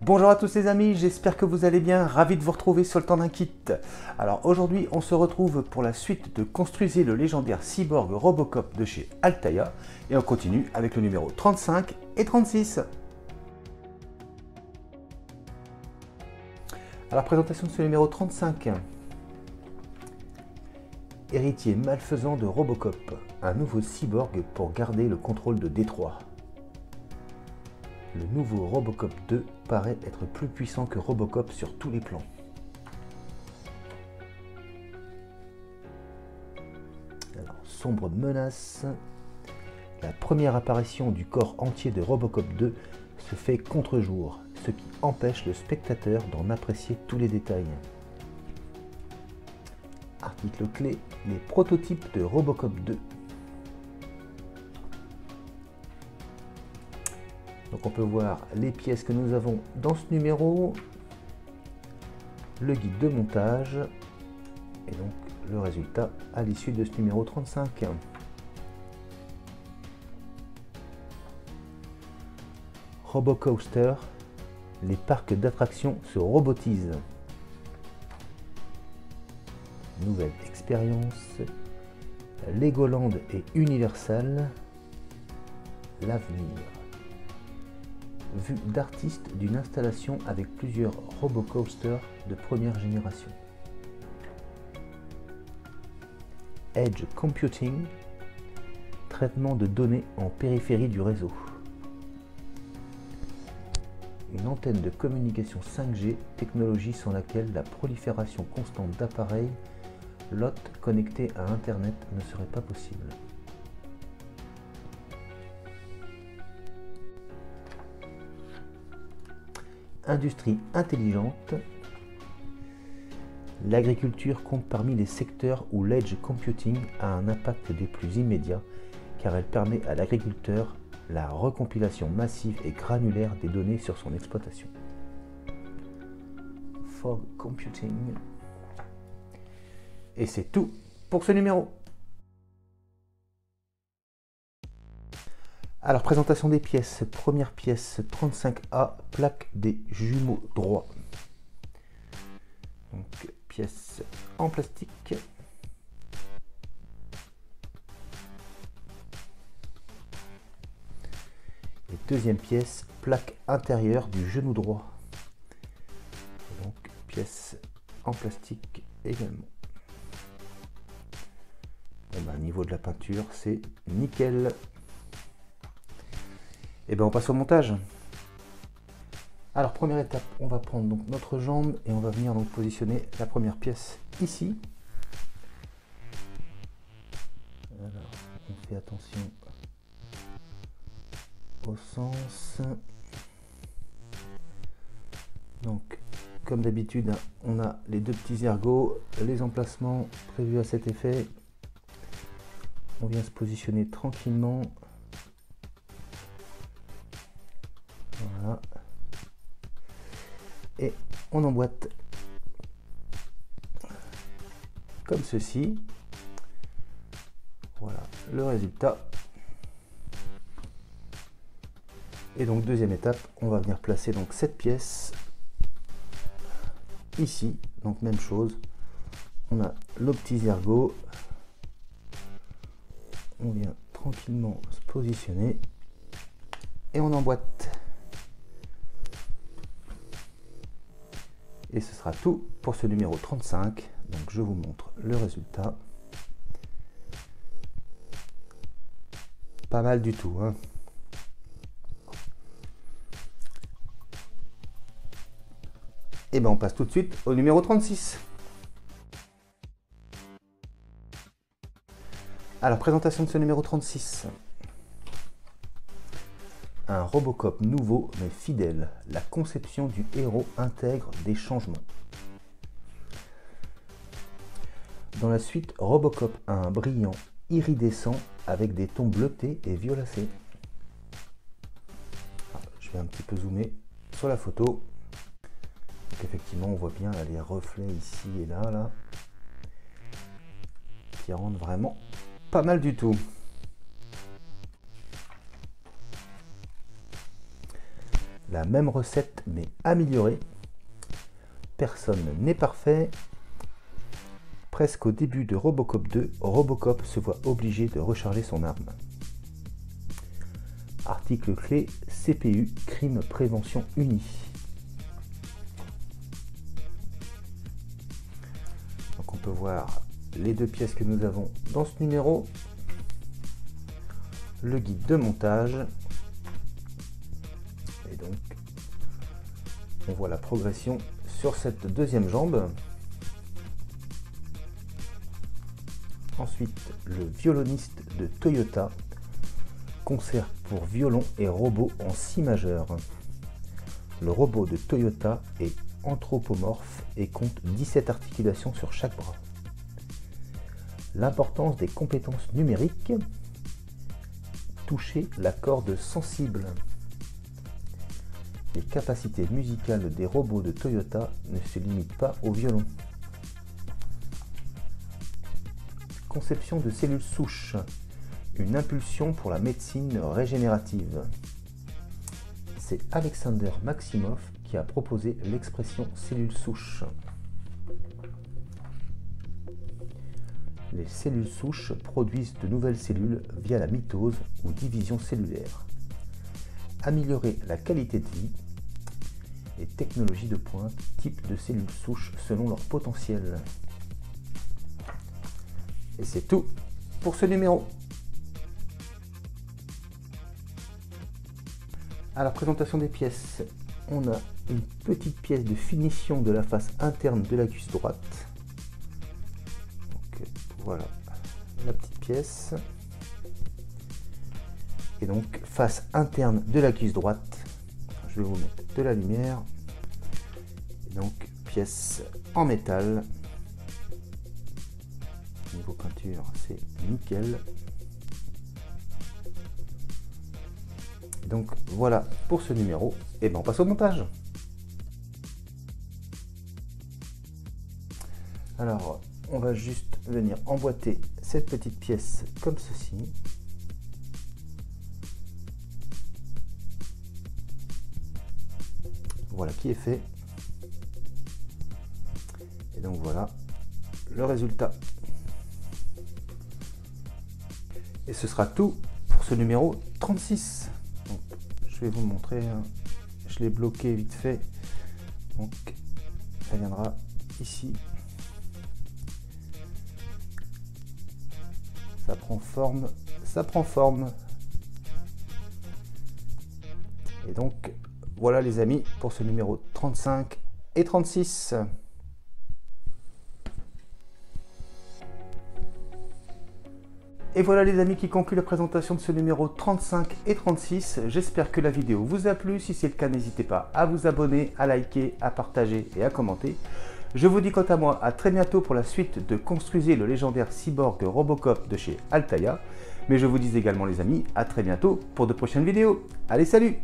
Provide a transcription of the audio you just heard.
Bonjour à tous les amis, j'espère que vous allez bien, ravi de vous retrouver sur le temps d'un kit. Alors aujourd'hui on se retrouve pour la suite de Construisez le légendaire cyborg Robocop de chez Altaïa et on continue avec le numéro 35 et 36. Alors présentation de ce numéro 35. Héritier malfaisant de Robocop, un nouveau cyborg pour garder le contrôle de Détroit. Le nouveau Robocop 2 paraît être plus puissant que Robocop sur tous les plans. Alors, sombre menace. La première apparition du corps entier de Robocop 2 se fait contre-jour, ce qui empêche le spectateur d'en apprécier tous les détails. Article clé, les prototypes de Robocop 2. Donc on peut voir les pièces que nous avons dans ce numéro, le guide de montage et donc le résultat à l'issue de ce numéro 35. Robocoaster, les parcs d'attractions se robotisent. Nouvelle expérience, Legoland et Universal, l'avenir. Vue d'artiste d'une installation avec plusieurs Robocoasters de première génération. Edge Computing, traitement de données en périphérie du réseau. Une antenne de communication 5G, technologie sans laquelle la prolifération constante d'appareils LOT connectés à Internet ne serait pas possible. Industrie intelligente. L'agriculture compte parmi les secteurs où l'edge computing a un impact des plus immédiats car elle permet à l'agriculteur la recompilation massive et granulaire des données sur son exploitation. Fog computing. Et c'est tout pour ce numéro. Alors, présentation des pièces. Première pièce, 35A, plaque des jumeaux droits. Donc, pièce en plastique. Et deuxième pièce, plaque intérieure du genou droit. Et donc, pièce en plastique également. Bon, ben, niveau de la peinture, c'est nickel. Et bien on passe au montage. Alors première étape, on va prendre donc notre jambe et on va venir donc positionner la première pièce ici. Alors on fait attention au sens. Donc comme d'habitude, on a les deux petits ergots, les emplacements prévus à cet effet. On vient se positionner tranquillement. Voilà. Et on emboîte comme ceci. Voilà le résultat. Et donc deuxième étape, on va venir placer donc cette pièce ici. Donc même chose. On a le petit ergot. On vient tranquillement se positionner et on emboîte. Et ce sera tout pour ce numéro 35. Donc je vous montre le résultat. Pas mal du tout, hein. Et bien on passe tout de suite au numéro 36. Alors présentation de ce numéro 36. Un Robocop nouveau mais fidèle. La conception du héros intègre des changements. Dans la suite, Robocop a un brillant iridescent avec des tons bleutés et violacés. Je vais un petit peu zoomer sur la photo. Donc effectivement, on voit bien là, les reflets ici et là, qui rendent vraiment pas mal du tout. la même recette mais améliorée. Personne n'est parfait. Presque au début de Robocop 2, Robocop se voit obligé de recharger son arme. Article clé CPU Crime Prévention Uni. Donc on peut voir les deux pièces que nous avons dans ce numéro, le guide de montage, et donc on voit la progression sur cette deuxième jambe. Ensuite, le violoniste de Toyota, concert pour violon et robot en si majeur. Le robot de Toyota est anthropomorphe et compte 17 articulations sur chaque bras. L'importance des compétences numériques. Toucher la corde sensible. Les capacités musicales des robots de Toyota ne se limitent pas au violon. Conception de cellules souches. Une impulsion pour la médecine régénérative. C'est Alexander Maximov qui a proposé l'expression cellule souche. Les cellules souches produisent de nouvelles cellules via la mitose ou division cellulaire. Améliorer la qualité de vie. Les technologies de pointe, type de cellules souches selon leur potentiel. Et c'est tout pour ce numéro. À la présentation des pièces, on a une petite pièce de finition de la face interne de la cuisse droite. Donc, voilà la petite pièce. Et donc face interne de la cuisse droite. Je vais vous mettre de la lumière. Et donc pièce en métal. Niveau peinture, c'est nickel. Donc voilà pour ce numéro, et ben on passe au montage. Alors on va juste venir emboîter cette petite pièce comme ceci. Voilà qui est fait. Et donc voilà le résultat. Et ce sera tout pour ce numéro 36. Donc, je vais vous montrer, hein. Je l'ai bloqué vite fait, donc ça viendra ici. Ça prend forme, ça prend forme. Et donc voilà les amis pour ce numéro 35 et 36. Et voilà les amis qui conclut la présentation de ce numéro 35 et 36. J'espère que la vidéo vous a plu. Si c'est le cas, n'hésitez pas à vous abonner, à liker, à partager et à commenter. Je vous dis quant à moi à très bientôt pour la suite de Construisez le légendaire cyborg Robocop de chez Altaïa. Mais je vous dis également les amis, à très bientôt pour de prochaines vidéos. Allez, salut!